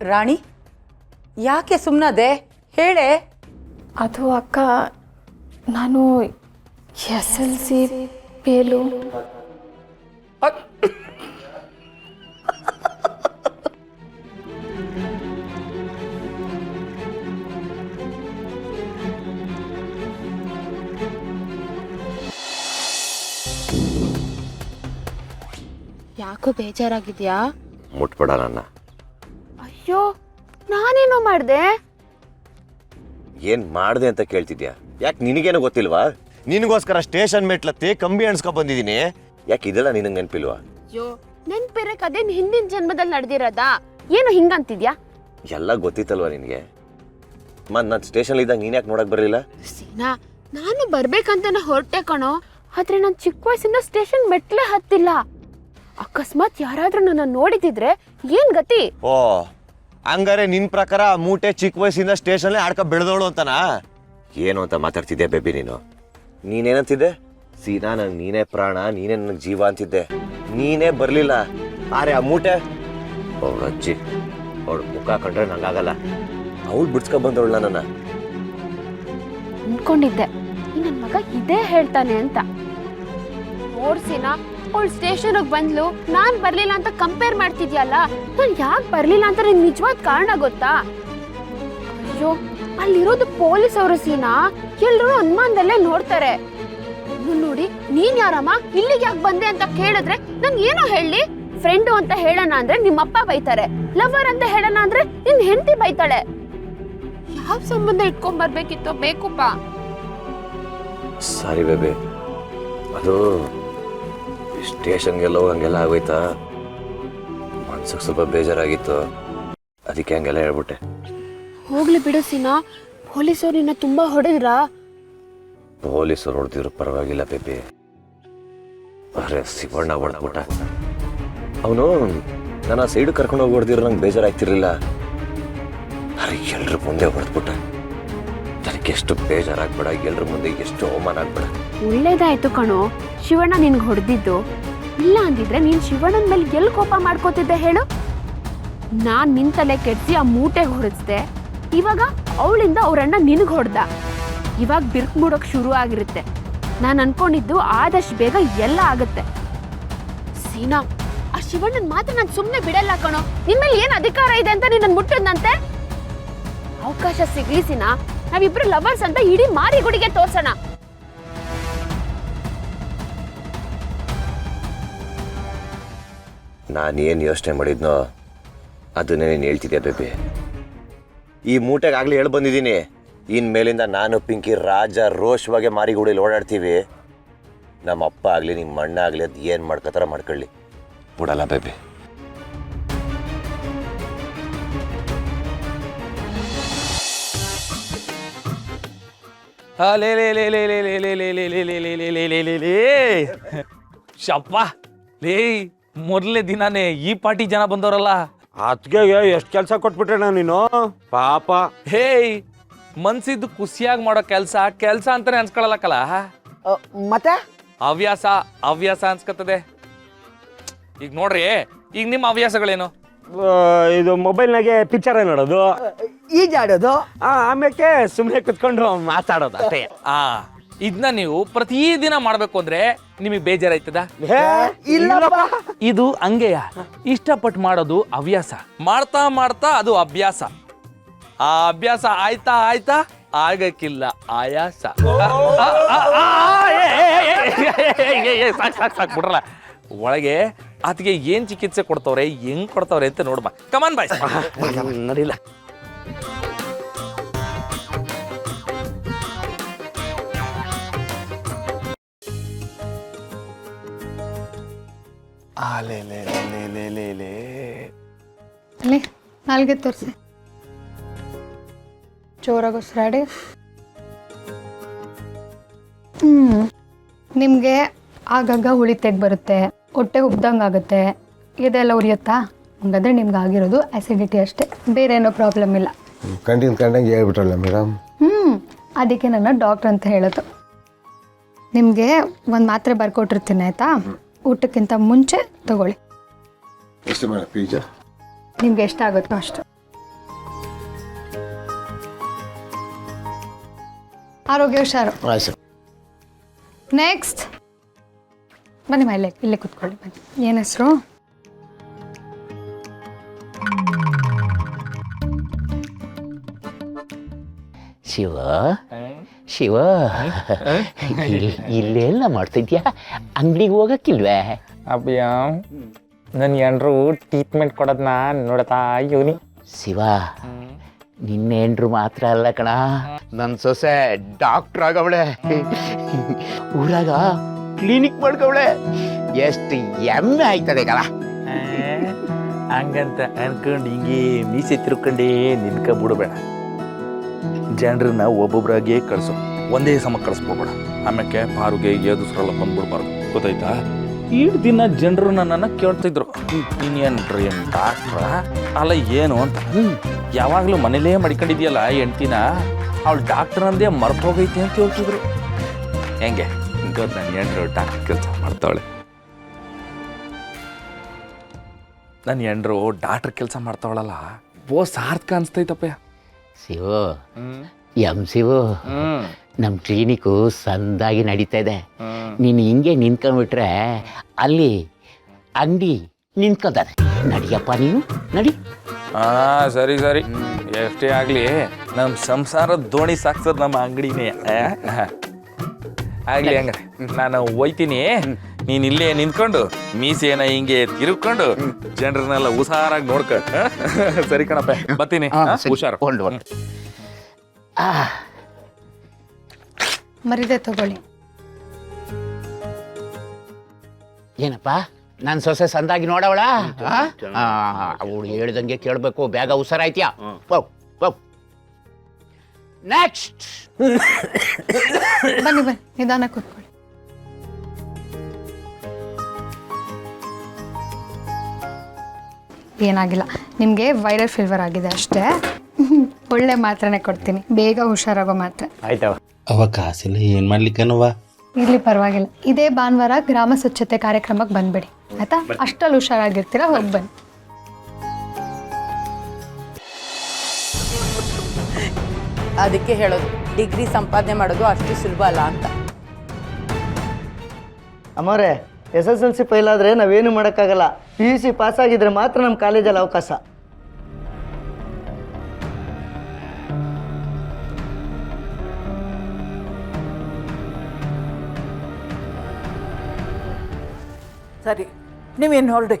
ರಾಣಿ, ಯಾಕೆ ಸುಮ್ಮನದೆ ಹೇಳೆ? ಅದು ಅಕ್ಕ, ನಾನು SLC ಫೇಲು. ಯಾಕೋ ಬೇಜಾರಾಗಿದ್ಯಾ? ಮುಟ್ಬೇಡ ನನ್ನ. ಅಯ್ಯೋ, ನಾನೇನೋ ಮಾಡ್ದೆ? ಏನ್ ಮಾಡ್ದೆ ಅಂತ ಕೇಳ್ತಿದ್ಯಾ? ಯಾಕೆ ನಿನಗೇನು ಗೊತ್ತಿಲ್ವಾ? ನಿನಗೋಸ್ಕರ ಸ್ಟೇಷನ್ ಮೆಟ್ಲತ್ತಿ ಕಂಬಿ ಅಣ್ಸ್ಕೊ ಬಂದಿದ್ದೀನಿ. ಯಾಕೆ ಇದೆಲ್ಲ ನಿನಗೆ ನೆನಪಿಲ್ವಾ? ಅಯ್ಯೋ, ನೆನ್ಪಿರಕ್ ಅದೇನ್ ಹಿಂದಿನ ಜನ್ಮದಲ್ಲಿ ನಡೆದಿರೋದಾ? ಏನು ಹಿಂಗಂತಿದ್ಯಾ? ಎಲ್ಲ ಗೊತ್ತಿತ್ತಲ್ವಾ ನಿನಗೆ? ನಾನು ಸ್ಟೇಷನ್ ಇದ್ದಾಗ ನೀನ್ ಯಾಕೆ ನೋಡಕ್ ಬರಲಿಲ್ಲ? ಸೀನಾ, ನಾನು ಬರ್ಬೇಕಂತ ಹೊರಟೆ ಕಣೋ. ಆದ್ರೆ ನಾನು ಚಿಕ್ಕ ವಯಸ್ಸಿಂದ ಸ್ಟೇಷನ್ ಮೆಟ್ಲೆ ಹತ್ತಿಲ್ಲ. ಅಕಸ್ಮಾತ್ ಯಾರಾದ್ರೂ ನನ್ನ ನೋಡಿದಿದ್ರೆ ಏನ್ ಗತಿ? ಓ, ಹಂಗಾರೆ ನಿನ್ ಪ್ರಕಾರ ಮೂಟೆ ಚಿಕ್ಕ ವಯಸ್ಸಿಂದ ಸ್ಟೇಷನ್ ಆಡ್ಕ ಬೆಳೆದವಳು ಅಂತನಾ? ಏನು ಅಂತ ಮಾತಾಡ್ತಿದ್ದೆ ಬೇಬಿ ನೀನು? ನೀನೇನಂತಿದ್ದೆ? ಸೀನಾ, ನಂಗೆ ನೀನೇ ಪ್ರಾಣ, ನೀನೇ ನನಗೆ ಜೀವ ಅಂತಿದ್ದೆ. ನೀನೇ ಬರ್ಲಿಲ್ಲ. ಆರೆ ಆ ಮೂಟೆ ಅವಳ ಅಜ್ಜಿ, ಅವಳ ಮುಖ ಕಂಡ್ರೆ ನಂಗಾಗಲ್ಲ. ಅವಳು ಬಿಡ್ಸ್ಕೊ ಬಂದವಳ ನನ್ನ. ಅನ್ಕೊಂಡಿದ್ದೆ ನನ್ ಮಗ ಇದೇ ಹೇಳ್ತಾನೆ ಅಂತ. ನೋಡ್ಸಿನಾ, ಅವಳು ಸ್ಟೇಷನ್ ಬಂದ್ಲು, ನಾನ್ ಬರ್ಲಿಲ್ಲ ಅಂತ ಕಂಪೇರ್ ಮಾಡ್ತಿದ್ಯಲ್ಲ. ನಾನ್ ಯಾಕೆ ಬರ್ಲಿಲ್ಲ ಅಂತ ನಿನ್ ನಿಜವಾದ ಕಾರಣ ಗೊತ್ತಾ? ಅಯ್ಯೋ, ಅಲ್ಲಿರೋದು ಪೊಲೀಸ್ ಅವರು ಸೀನಾ. ಎಲ್ರು ಅನುಮಾನದಲ್ಲೇ ನೋಡ್ತಾರೆ. ನೋಡಿ, ನೀನ್ ಯಾರಮ್ಮ, ಇಲ್ಲಿಗೆ ಯಾಕೆ ಬಂದೆ ಅಂತ ಕೇಳಿದ್ರೆ ನನ್ ಏನೋ ಹೇಳಿ. ಫ್ರೆಂಡು ಅಂತ ಹೇಳೋಣ ಅಂದ್ರೆ ನಿಮ್ಮಪ್ಪ ಬೈತಾರೆ, ಲವರ್ ಅಂತ ಹೇಳೋಣ ಅಂದ್ರೆ ನಿನ್ ಹೆಂಡತಿ ಬೈತಾಳೆ. ಯಾವ ಸಂಬಂಧ ಇಟ್ಕೊಂಡ್ ಬರ್ಬೇಕಿತ್ತೋ ಬೇಕುಪ್ಪ. ಸಾರಿ ಬೇಬಿ, ಅದು ಸ್ಟೇಷನ್ಗೆಲ್ಲ ಹಂಗೆಲ್ಲ ಆಗೋಯ್ತಾ, ಮನ್ಸಿಗೆ ಸ್ವಲ್ಪ ಬೇಜಾರಾಗಿತ್ತು, ಅದಕ್ಕೆ ಹಂಗೆಲ್ಲ ಹೇಳ್ಬಿಟ್ಟೆ. ಹೋಗ್ಲಿ ಬಿಡು ಸೀನಾ, ಪೊಲೀಸರು ನಿನ್ನ ತುಂಬಾ ಹೊಡೆದ್ರಾ? ಪೊಲೀಸರು ಹೊಡೆದಿದ್ರು ಪರವಾಗಿಲ್ಲ ಬೇಬಿ. ಅರೆ ಶಿವಣ್ಣ ಹೊಡೆದ್ಬಿಟ್ಟ. ಅವನು ನನ್ನ ಸೈಡ್ ಕರ್ಕೊಂಡು ಹೋಗಿ ಹೊಡೆದಿರೋ ನಂಗೆ ಬೇಜಾರಾಗ್ತಿರ್ಲಿಲ್ಲ. ಅರೆ ಎಲ್ರ ಮುಂದೆ ಹೊಡೆದ್ಬಿಟ್ಟ. ನನಗೆ ಎಷ್ಟು ಬೇಜಾರಾಗ್ಬೇಡ, ಎಲ್ರ ಮುಂದೆ ಎಷ್ಟು ಅವಮಾನ ಆಗ್ಬೇಡ. ಒಳ್ಳೇದಾಯ್ತು ಕಣೋ ಶಿವಣ್ಣ ನಿನ್ಗೆ ಹೊಡೆದಿದ್ದು. ಇಲ್ಲ ಅಂದಿದ್ರೆ ನೀನ್ ಶಿವಣ್ಣನ ಮೇಲೆ ಎಲ್ಲಿ ಕೋಪ ಮಾಡ್ಕೋತಿದ್ದೆ ಹೇಳು? ನಾನ್ ನಿಂತಲ್ಲೇ ಕೆಡ್ಸಿ ಆ ಮೂಟೆಗೆ ಹೊಡೆಸ್ದೆ. ಇವಾಗ ಅವಳಿಂದ ಅವ್ರಣ್ಣ ನಿನಗ್ ಹೊಡೆದ. ಇವಾಗ ಬಿರ್ಕ್ ಮೂಡೋಕ್ ಶುರು ಆಗಿರುತ್ತೆ. ನಾನು ಅನ್ಕೊಂಡಿದ್ದು ಆದಷ್ಟು ಬೇಗ ಎಲ್ಲ ಆಗುತ್ತೆ. ಸೀನಾ, ಆ ಶಿವಣ್ಣನ್ ಮಾತ್ರ ನಾನು ಸುಮ್ಮನೆ ಬಿಡಲ್ಲ ಕಣೋ. ನಿನ್ಮೇಲೆ ಏನ್ ಅಧಿಕಾರ ಇದೆ ಅಂತ ನಿನ್ನ ಮುಟ್ಟದಂತೆ? ಅವಕಾಶ ಸಿಗ್ಲಿ ಸೀನಾ, ನಾವಿಬ್ರು ಲವರ್ಸ್ ಅಂತ ಇಡೀ ಮಾರಿಗುಡಿಗೆ ತೋರ್ಸೋಣ. ನಾನೇನು ಯೋಚನೆ ಮಾಡಿದ್ನೋ ಅದನ್ನೇ ನೀನು ಹೇಳ್ತಿದ್ಯಾ ಬೇಬಿ. ಈ ಮೂಟೆಗಾಗ್ಲಿ ಹೇಳಿ ಬಂದಿದ್ದೀನಿ, ಇನ್ಮೇಲಿಂದ ನಾನು ಪಿಂಕಿ ರಾಜ ರೋಷವಾಗಿ ಮಾರಿಗುಡಿಲಿ ಓಡಾಡ್ತೀವಿ. ನಮ್ಮ ಅಪ್ಪ ಆಗಲಿ ನಿಮ್ಮ ಅಣ್ಣ ಆಗಲಿ ಅದು ಏನು ಮಾಡ್ಕೋತಾರ ಮಾಡ್ಕೊಳ್ಳಿ, ಬಿಡಲ್ಲ ಬೇಬಿ. ಲೇ ಲೇ ಲೇ ಲೇ ಲೇ ಲೇ ಲೇ ಲೇ ಲೇ ಲೇ ಲೇ ಲೇ ಲೇ ಲೇ ಲೇ ಲೇ ಶಪ್ಪ ಲೇ, ಮೊದಲನೇ ದಿನಾನೇ ಈ ಪಾರ್ಟಿ ಜನ ಬಂದವರಲ್ಲ. ಅದ್ಗೆಗೆ ಎಷ್ಟು ಕೆಲಸ ಕೊಟ್ಬಿಟ್ರೆ ನೀನು ಪಾಪ. ಹೇಯ್, ಮನ್ಸಿದ್ದು ಖುಷಿಯಾಗಿ ಮಾಡೋ ಕೆಲಸ ಅಂತಾನೆ ಅನ್ಸ್ಕೊಳಲ್ಲಕ್ಕಲ್ಲ. ಮತ್ತೆ ಹವ್ಯಾಸ ಹವ್ಯಾಸ ಅನ್ಸ್ಕೊತದೆ. ಈಗ ನೋಡ್ರಿ, ಈಗ ನಿಮ್ಮ ಹವ್ಯಾಸಗಳೇನು? ಇದು ಮೊಬೈಲ್ನಾಗೆ ಪಿಕ್ಚರ್ ನೋಡೋದು, ಈಜಾಡೋದು, ಆಮೇಲೆ ಸುಮ್ಮನೆ ಕುತ್ಕೊಂಡು ಮಾತಾಡೋದು ಅಷ್ಟೇ. ಇದನ್ನ ನೀವು ಪ್ರತಿದಿನ ಮಾಡ್ಬೇಕು ಅಂದ್ರೆ ನಿಮಗೆ ಬೇಜಾರಾಯ್ತದ? ಇದು ಹಂಗೆಯ, ಇಷ್ಟಪಟ್ಟು ಮಾಡೋದು ಹವ್ಯಾಸ, ಮಾಡ್ತಾ ಮಾಡ್ತಾ ಅದು ಅಭ್ಯಾಸ. ಆ ಅಭ್ಯಾಸ ಆಯ್ತಾ ಆಯ್ತಾ ಆಗಕ್ಕಿಲ್ಲ ಆಯಾಸ. ಸಾಕ್ ಬಿಡ್ರಲ್ಲ. ಒಳಗೆ ಆತಗೆ ಏನ್ ಚಿಕಿತ್ಸೆ ಕೊಡ್ತವ್ರೆ, ಹೆಂಗ್ ಕೊಡ್ತವ್ರೆ ಅಂತ ನೋಡ್ಬಾ. ಕಮಾನ್ ಬಾಯ್, ನಡಿಲ್ಲ. ಅಲ್ಲಿ ನಾಲ್ಗೆ ತೋರಿಸಿ, ಜೋರಾಗಿ ಉಸಿರಾಡಿ. ನಿಮಗೆ ಆಗಾಗ ಹುಳಿ ತೆಗ್ ಬರುತ್ತೆ, ಹೊಟ್ಟೆ ಉಬ್ದಂಗೆ ಆಗುತ್ತೆ, ಇದೆಲ್ಲ ಉರಿಯುತ್ತಾ? ಹಂಗಾದ್ರೆ ನಿಮ್ಗೆ ಆಗಿರೋದು ಆ್ಯಸಿಡಿಟಿ ಅಷ್ಟೇ, ಬೇರೆ ಏನೋ ಪ್ರಾಬ್ಲಮ್ ಇಲ್ಲ. ಕಂಡಂಗೆ ಹೇಳ್ಬಿಟ್ರಲ್ಲ ಮೇಡಮ್. ಅದಕ್ಕೆ ನನ್ನ ಡಾಕ್ಟ್ರ್ ಅಂತ ಹೇಳೋದು. ನಿಮಗೆ ಒಂದು ಮಾತ್ರೆ ಬರ್ಕೊಟ್ಟಿರ್ತೀನಿ ಆಯಿತಾ? ಊಟಕ್ಕಿಂತ ಮುಂಚೆ ತಗೊಳ್ಳಿ. ಎಷ್ಟು ಮೇಡಮ್ ಫೀಜ? ನಿಮ್ಗೆ ಎಷ್ಟಾಗುತ್ತೋ ಅಷ್ಟು. ಆರೋಗ್ಯ ಹುಷಾರು. ಆಯ್ತು. ನೆಕ್ಸ್ಟ್ ಬನ್ನಿ ಮಾ, ಇಲ್ಲೇ ಕೂತ್ಕೊಳ್ಳಿ ಬನ್ನಿ. ಏನು ಹೆಸರು? ಶಿವ ಶಿವ ಇಲ್ಲೆಲ್ಲ ಮಾಡ್ತಿದ್ಯಾ? ಅಂಗಡಿಗೆ ಹೋಗಕ್ಕಿಲ್ವೇ? ಅಬ್ಬಯ್ಯ ನನ್ನ ಹೆಂಡ್ರು ಟ್ರೀಟ್ಮೆಂಟ್ ಕೊಡೋದನ್ನ ನೋಡ್ತಾ ಇವನಿ. ಶಿವ ನಿನ್ನ ಹೆಂಡ್ರು ಮಾತ್ರ ಅಲ್ಲ ಕಣ, ನನ್ನ ಸೊಸೆ ಡಾಕ್ಟ್ರ್ ಆಗವಳೆ, ಊರಾಗ ಕ್ಲಿನಿಕ್ ಮಾಡ್ಕವಳೆ. ಎಷ್ಟು ಹೆಮ್ಮೆ ಆಯ್ತದೆ ಕಲ. ಹಂಗಂತ ಅನ್ಕೊಂಡು ಹಿಂಗೆ ಮೀಸೆ ತಿರ್ಕೊಂಡೇ ನಿನ್ಕೊಬಿಡ್ಬೇಡ. ಜನರನ್ನ ಒಬ್ಬೊಬ್ರಾಗೆ ಕಳಿಸು, ಒಂದೇ ಸಮ ಕಳಿಸ್ಬೋಬೇಡ. ಆಮ್ಯಾಕೆ ಪಾರುಗೆ ಏದುಸ್ರಲ್ಲ ಬಂದ್ಬಿಡ್ಬಾರ್ದು, ಗೊತ್ತಾಯ್ತಾ? ಈಡ್ ದಿನ ಜನರು ನನ್ನನ್ನು ಕೇಳ್ತಿದ್ರು, ನೀನೇನ್ರಿ ಡಾಕ್ಟ್ರ ಅಲ್ಲ ಏನು ಅಂತ. ಯಾವಾಗಲೂ ಮನೇಲೇ ಮಡ್ಕೊಂಡಿದ್ಯಲ್ಲ ಹೆಂಡ್ತಿನ, ಅವಳು ಡಾಕ್ಟರ್ ಅಂದೇ ಮರ್ತೋಗೈತಿ ಅಂತ ಹೇಳ್ತಿದ್ರು. ಹೆಂಗೆ ಗೊತ್ತು, ನನ್ನ ಹೆಂಡ್ರು ಡಾಕ್ಟರ್ ಕೆಲಸ ಮಾಡ್ತಾವಳೆ. ನನ್ನ ಹೆಂಡ್ರು ಡಾಕ್ಟರ್ ಕೆಲಸ ಮಾಡ್ತಾವಳಲ್ಲ, ಸಾರ್ಥಕ ಅನ್ಸ್ತೈತಪ್ಪಯ್ಯ. ಶಿವು ಶಿವು ನಮ್ಮ ಕ್ಲಿನಿಕು ಸಂದಾಗಿ ನಡೀತಾ ಇದೆ. ನೀನು ಹಿಂಗೆ ನಿಂತ್ಕೊಂಡ್ಬಿಟ್ರೆ ಅಲ್ಲಿ ಅಂಗಡಿ ನಿಂತ್ಕೊಂತಾರೆ. ನಡಿಯಪ್ಪ ನೀನು ನಡಿ. ಸರಿ ಸರಿ, ಎಷ್ಟೇ ಆಗಲಿ ನಮ್ಮ ಸಂಸಾರದ ದೋಣಿ ಸಾಕ್ಸೋದು ನಮ್ಮ ಅಂಗಡಿನೇ. ಆಗಲಿ ಹಂಗಾರೆ, ನಾನು ಹೋಯ್ತೀನಿ. ನೀನು ಇಲ್ಲೇ ನಿಂತ್ಕೊಂಡು ಮೀಸೆನ ಹಿಂಗೆ ತಿರುಗ್ಕೊಂಡು ಜನರನ್ನೆಲ್ಲ ಹುಷಾರಾಗಿ ನೋಡ್ಕ. ಸರಿ ಕಣಪ್ಪ, ಬರ್ತೀನಿ. ಹುಷಾರು. ಮರಿದೆ ತಗೊಳ್ಳಿ. ಏನಪ್ಪ ನನ್ನ ಸೊಸೆ ಸಂದಾಗಿ ನೋಡವಳ? ಅವಳು ಹೇಳ್ದಂಗೆ ಕೇಳಬೇಕು. ಬೇಗ ಹುಷಾರಾಯ್ತ್ಯಾ? ನೆಕ್ಸ್ಟ್ ಬನ್ನಿ ಬನ್ನಿ, ನಿಧಾನ ಕೂತ್ಕೊಳ್ಳಿ. ಏನಾಗಿಲ್ಲ, ನಿಮಗೆ ವೈರಲ್ ಫೀವರ್ ಆಗಿದೆ ಅಷ್ಟೇ. ಒಳ್ಳೆ ಮಾತ್ರೆನೇ ಕೊಡ್ತೀನಿ, ಬೇಗ ಹುಷಾರಾಗೋ ಮಾತ್ರೆ. ಆಯ್ತವ. ಅವ ಕಾಸಿಲ್ಲ, ಏನು ಮಾಡ್ಲಿಕ್ಕನವ? ಇರ್ಲಿ ಪರವಾಗಿಲ್ಲ. ಇದೇ ಭಾನುವಾರ ಗ್ರಾಮ ಸ್ವಚ್ಛತೆ ಕಾರ್ಯಕ್ರಮಕ್ಕೆ ಬಂದ್ಬಿಡಿ ಆಯ್ತಾ? ಅಷ್ಟಲ್ಲಿ ಹುಷಾರಾಗಿರ್ತೀರಾ, ಹೋಗಿ ಬನ್ನಿ. ಅದಕ್ಕೆ ಹೇಳೋದು, ಡಿಗ್ರಿ ಸಂಪಾದನೆ ಮಾಡೋದು ಅಷ್ಟು ಸುಲಭ ಅಲ್ಲ ಅಂತ. ಅಮ್ಮವ್ರೆ, SSLC ಫೈಲ್ ಆದರೆ ನಾವೇನು ಮಾಡೋಕ್ಕಾಗಲ್ಲ. PUC ಪಾಸ್ ಆಗಿದ್ರೆ ಮಾತ್ರ ನಮ್ಮ ಕಾಲೇಜಲ್ಲಿ ಅವಕಾಶ. ಸರಿ, ನೀವೇನು ಹೊರಡಿ.